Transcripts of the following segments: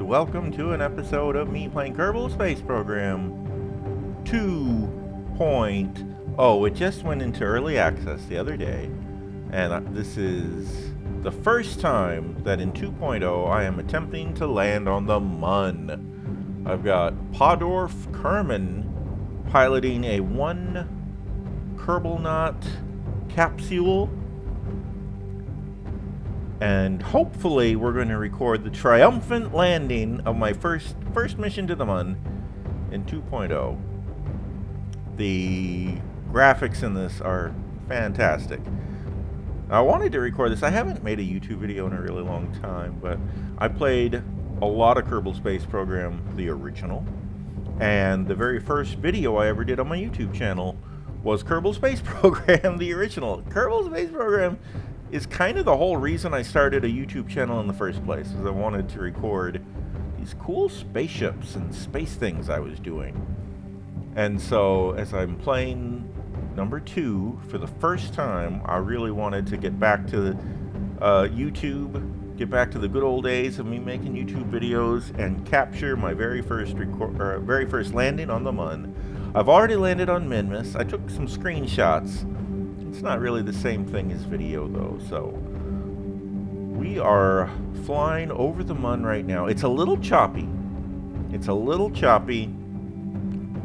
welcome to an episode of me playing Kerbal Space Program 2.0. It just went into early access the other day, and this is the first time that in 2.0 I am attempting to land on the Mun. I've got Podorf Kerman piloting a 1 Kerbal knot capsule, and hopefully we're going to record the triumphant landing of my first mission to the Mun in 2.0. The graphics in this are fantastic. I wanted to record this. I haven't made a YouTube video in a really long time, but I played a lot of Kerbal Space Program, the original, and the very first video I ever did on my YouTube channel was Kerbal Space Program, the original. Kerbal Space Program is kind of the whole reason I started a YouTube channel in the first place, is I wanted to record these cool spaceships and space things I was doing. And so as I'm playing number 2 for the first time, I really wanted to get back to YouTube, get back to the good old days of me making YouTube videos and capture my very first landing on the Mun. I've already landed on Minmus. I took some screenshots. It's not really the same thing as video though, so we are flying over the Mun right now. It's a little choppy.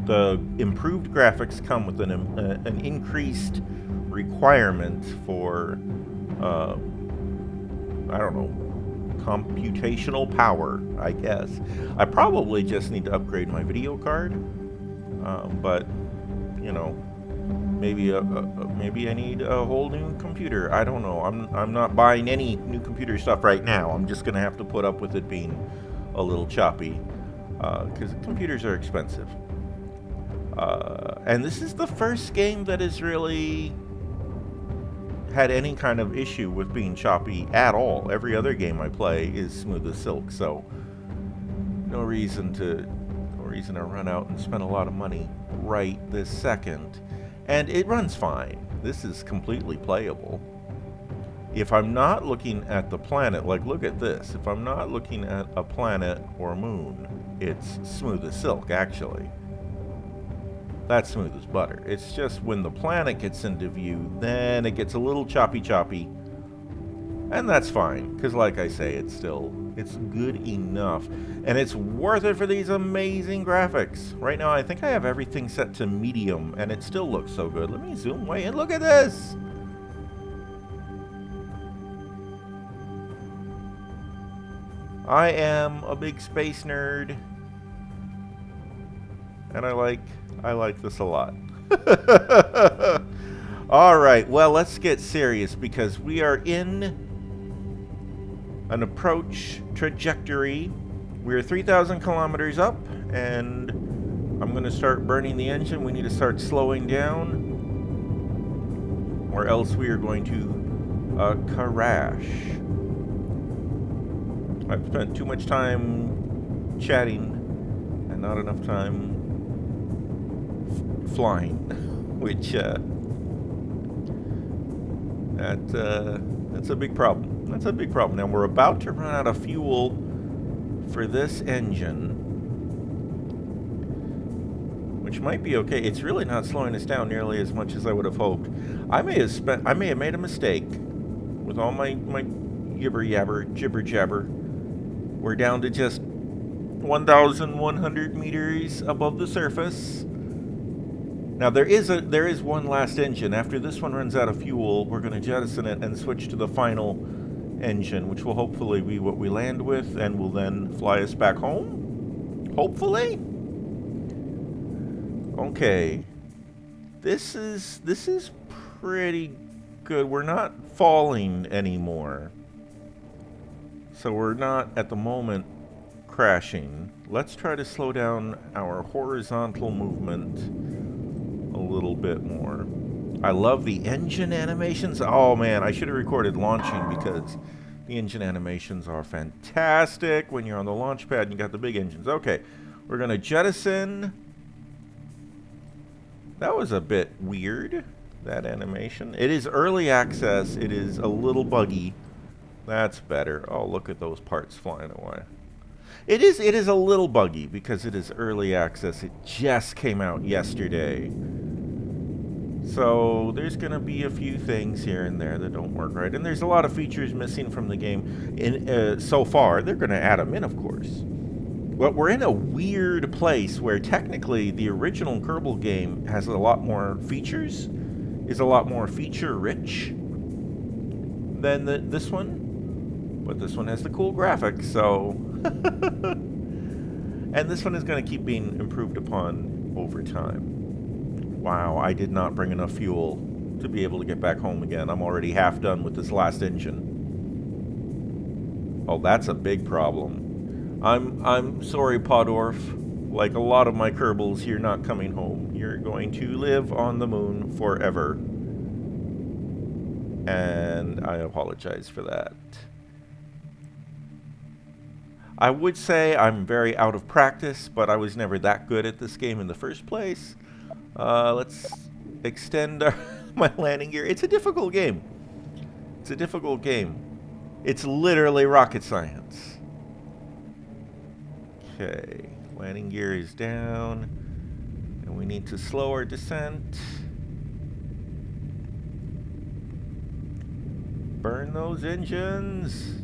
The improved graphics come with an increased requirement for, I don't know, computational power, I guess. I probably just need to upgrade my video card, but, you know, maybe I need a whole new computer. I don't know. I'm not buying any new computer stuff right now. I'm just gonna have to put up with it being a little choppy, because computers are expensive. And this is the first game that has really had any kind of issue with being choppy at all. Every other game I play is smooth as silk, so no reason to run out and spend a lot of money right this second. And it runs fine. This is completely playable. If I'm not looking at the planet, like look at this. If I'm not looking at a planet or moon, it's smooth as silk, actually. That's smooth as butter. It's just when the planet gets into view, then it gets a little choppy. And that's fine, because like I say, it's good enough. And it's worth it for these amazing graphics. Right now, I think I have everything set to medium, and it still looks so good. Let me zoom way in. Look at this! I am a big space nerd, and I like this a lot. All right, well, let's get serious, because we are in an approach trajectory. We're 3,000 kilometers up, and I'm going to start burning the engine. We need to start slowing down, or else we are going to crash. I've spent too much time chatting and not enough time flying, which that's a big problem. That's a big problem. Now we're about to run out of fuel for this engine, which might be okay. It's really not slowing us down nearly as much as I would have hoped. I may have made a mistake with all my jibber jabber. We're down to just 1,100 meters above the surface. Now there is one last engine. After this one runs out of fuel, we're going to jettison it and switch to the final engine, which will hopefully be what we land with, and will then fly us back home. Hopefully. Okay. This is pretty good. We're not falling anymore, so we're not at the moment crashing. Let's try to slow down our horizontal movement a little bit more. I love the engine animations. Oh man, I should have recorded launching, because the engine animations are fantastic when you're on the launch pad and you got the big engines. Okay, we're gonna jettison. That was a bit weird, that animation. It is early access. It is a little buggy. That's better. Oh, look at those parts flying away. It is a little buggy because it is early access. It just came out yesterday. So there's going to be a few things here and there that don't work right. And there's a lot of features missing from the game so far. They're going to add them in, of course. But we're in a weird place where technically the original Kerbal game has a lot more features, is a lot more feature-rich than this one. But this one has the cool graphics, so... And this one is going to keep being improved upon over time. Wow, I did not bring enough fuel to be able to get back home again. I'm already half done with this last engine. Oh, that's a big problem. I'm sorry, Podorf. Like a lot of my Kerbals, you're not coming home. You're going to live on the moon forever. And I apologize for that. I would say I'm very out of practice, but I was never that good at this game in the first place. Let's extend my landing gear. It's a difficult game. It's a difficult game. It's literally rocket science. Okay, landing gear is down, and we need to slow our descent. Burn those engines.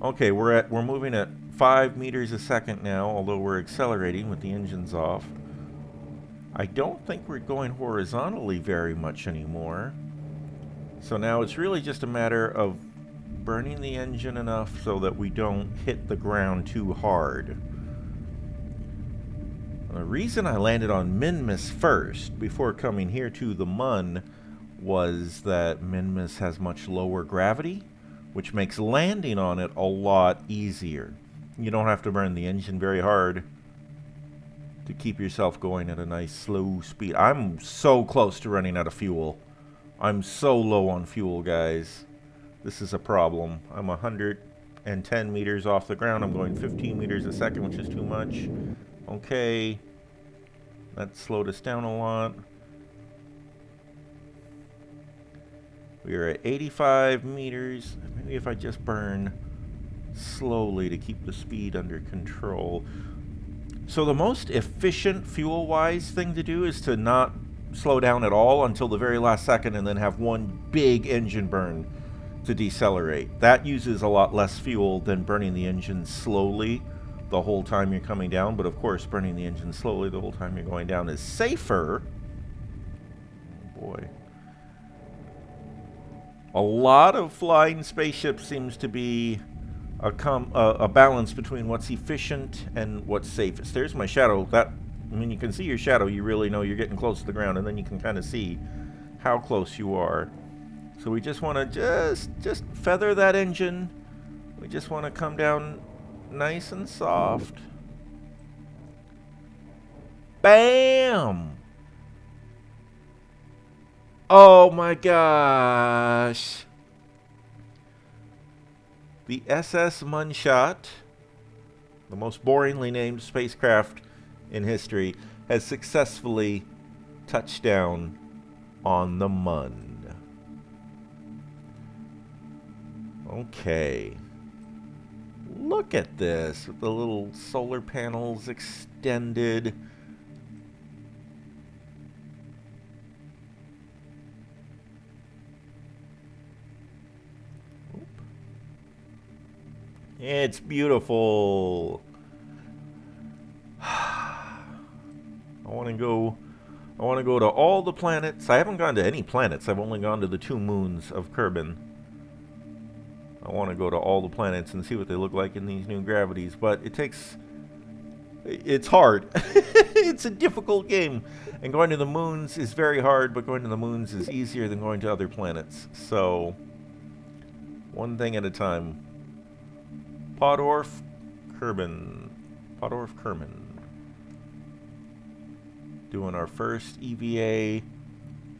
Okay, we're moving at 5 meters a second now, although we're accelerating with the engines off. I don't think we're going horizontally very much anymore. So now it's really just a matter of burning the engine enough so that we don't hit the ground too hard. The reason I landed on Minmus first before coming here to the Mun was that Minmus has much lower gravity, which makes landing on it a lot easier. You don't have to burn the engine very hard to keep yourself going at a nice slow speed. I'm so close to running out of fuel. I'm so low on fuel, guys. This is a problem. I'm 110 meters off the ground. I'm going 15 meters a second, which is too much. Okay. That slowed us down a lot. We are at 85 meters. Maybe if I just burn slowly to keep the speed under control. So the most efficient fuel-wise thing to do is to not slow down at all until the very last second and then have one big engine burn to decelerate. That uses a lot less fuel than burning the engine slowly the whole time you're coming down. But of course, burning the engine slowly the whole time you're going down is safer. Oh boy. A lot of flying spaceships seems to be a balance between what's efficient and what's safest. There's my shadow. When you can see your shadow, you really know you're getting close to the ground, and then you can kind of see how close you are. So we just want to just feather that engine. We just want to come down nice and soft. Bam! Oh my gosh. The SS Munshot, the most boringly named spacecraft in history, has successfully touched down on the Mun. Okay. Look at this, with the little solar panels extended. It's beautiful. I want to go to all the planets. I haven't gone to any planets. I've only gone to the 2 moons of Kerbin. I want to go to all the planets and see what they look like in these new gravities, but it's hard. It's a difficult game. And going to the moons is very hard, but going to the moons is easier than going to other planets. So, one thing at a time. Podorf Kerman. Doing our first EVA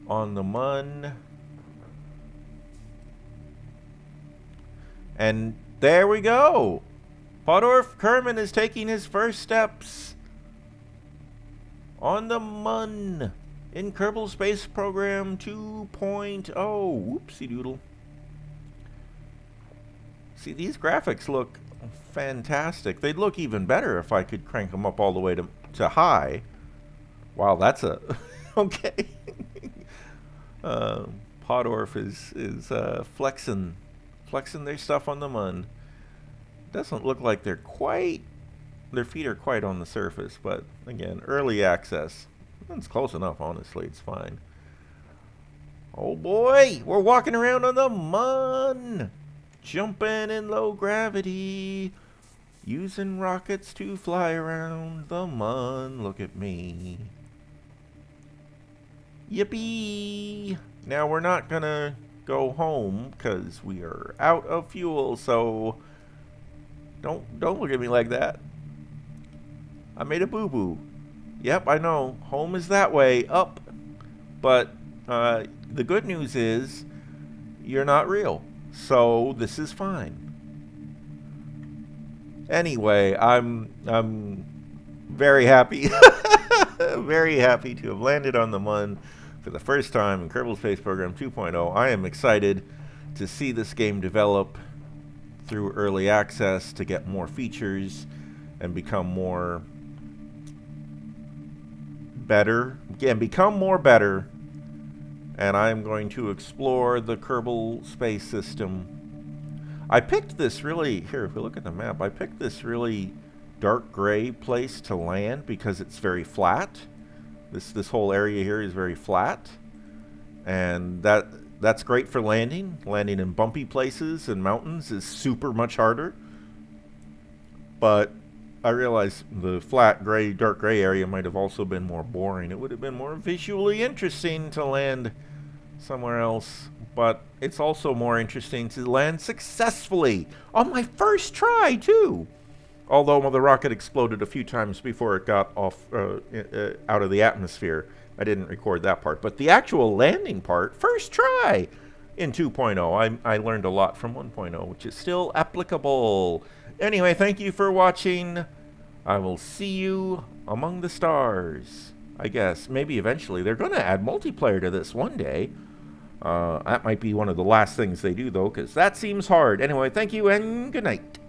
on the Mun. And there we go. Podorf Kerman is taking his first steps on the Mun in Kerbal Space Program 2.0. Whoopsie doodle. See, these graphics look fantastic. They'd look even better if I could crank them up all the way to high. Wow, that's a okay. Podorf is flexing their stuff on the mun. Doesn't look like their feet are quite on the surface, but again, early access. It's close enough, honestly. It's fine. Oh boy, we're walking around on the mun, jumping in low gravity, using rockets to fly around the mun. Look at me. Yippee! Now we're not gonna go home because we are out of fuel, so don't look at me like that. I made a boo-boo. Yep, I know. Home is that way, up. But the good news is you're not real, so this is fine. Anyway, I'm very happy, very happy to have landed on the mun for the first time in Kerbal Space Program 2.0. I am excited to see this game develop through early access to get more features and become more better. And I'm going to explore the Kerbal Space System. I picked this really, here, if we look at the map, I picked this really dark gray place to land because it's very flat. This whole area here is very flat. And that's great for landing. Landing in bumpy places and mountains is super much harder. But I realized the flat, gray, dark gray area might have also been more boring. It would have been more visually interesting to land somewhere else, but it's also more interesting to land successfully on my first try, too. Although the rocket exploded a few times before it got off out of the atmosphere. I didn't record that part. But the actual landing part, first try in 2.0. I learned a lot from 1.0, which is still applicable. Anyway, thank you for watching. I will see you among the stars, I guess. Maybe eventually. They're going to add multiplayer to this one day. That might be one of the last things they do, though, because that seems hard. Anyway, thank you and good night.